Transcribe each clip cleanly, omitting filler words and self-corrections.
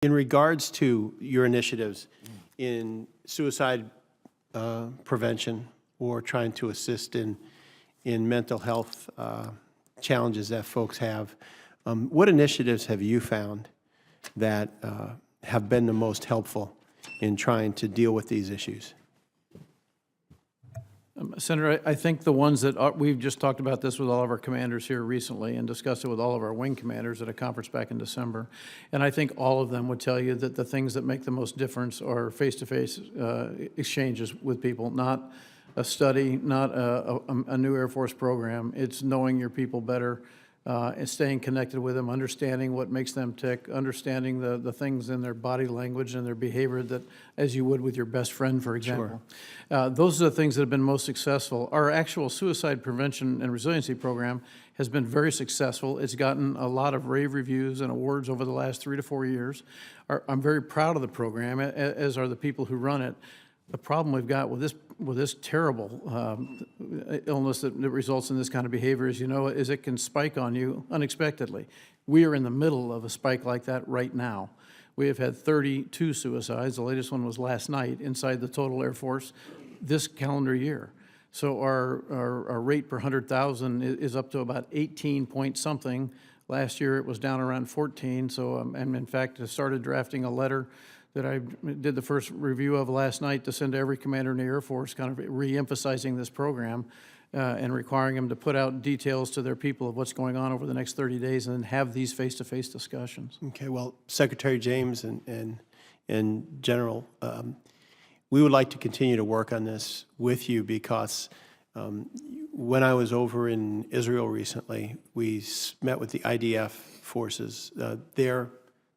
In regards to your initiatives in suicide prevention or trying to assist in mental health challenges that folks have, what initiatives have you found that have been the most helpful in trying to deal with these issues? Senator, I think the ones that we've just talked about this with all of our commanders here recently and discussed it with all of our wing commanders at a conference back in December. And I think all of them would tell you that the things that make the most difference are face-to-face exchanges with people, not a study, not a new Air Force program. It's knowing your people better and staying connected with them, understanding what makes them tick, understanding the things in their body language and their behavior that, as you would with your best friend, for example. Sure. Those are the things that have been most successful. Our actual suicide prevention and resiliency program has been very successful. It's gotten a lot of rave reviews and awards over the last 3 to 4 years. I'm very proud of the program, as are the people who run it. The problem we've got with this terrible illness that results in this kind of behavior, as you know, is it can spike on you unexpectedly. We are in the middle of a spike like that right now. We have had 32 suicides. The latest one was last night inside the total Air Force this calendar year. So our rate per 100,000 is up to about 18 point something. Last year it was down around 14. So and in fact, I started drafting a letter that I did the first review of last night to send to every commander in the Air Force, kind of re-emphasizing this program and requiring them to put out details to their people of what's going on over the next 30 days and then have these face-to-face discussions. Okay, well, Secretary James and General, we would like to continue to work on this with you because when I was over in Israel recently, we met with the IDF forces, their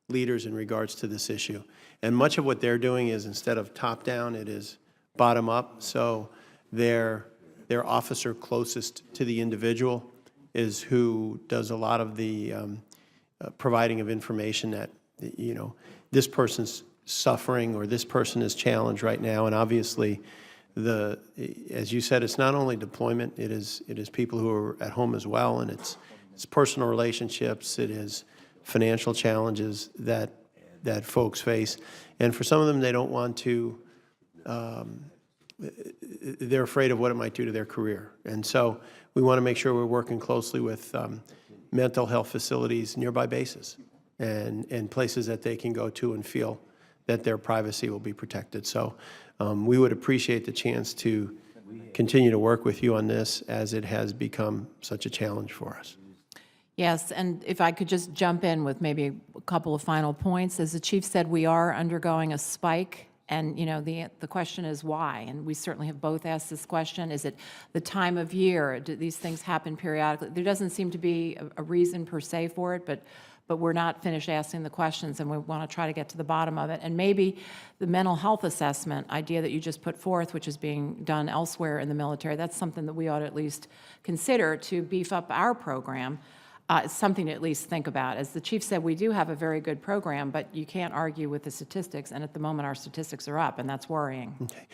leaders in regards to this issue. And much of what they're doing is, instead of top-down, it is bottom-up. So their officer closest to the individual is who does a lot of the providing of information that, you know, this person's suffering or this person is challenged right now. And obviously, as you said, it's not only deployment, it is people who are at home as well, and it's personal relationships, it is financial challenges that folks face. And for some of them, they don't want to, they're afraid of what it might do to their career. And so we want to make sure we're working closely with mental health facilities, nearby bases, and places that they can go to and feel that their privacy will be protected. So we would appreciate the chance to continue to work with you on this, as it has become such a challenge for us. Yes, and if I could just jump in with maybe a couple of final points. As the chief said, we are undergoing a spike, and you know the question is why, and we certainly have both asked this question. Is it the time of year? Do these things happen periodically? There doesn't seem to be a reason per se for it, but we're not finished asking the questions, and we want to try to get to the bottom of it. And maybe the mental health assessment idea that you just put forth, which is being done elsewhere in the military, that's something that we ought to at least consider to beef up our program. It's something to at least think about. As the chief said, we do have a very good program, but you can't argue with the statistics, and at the moment our statistics are up, and that's worrying. Okay.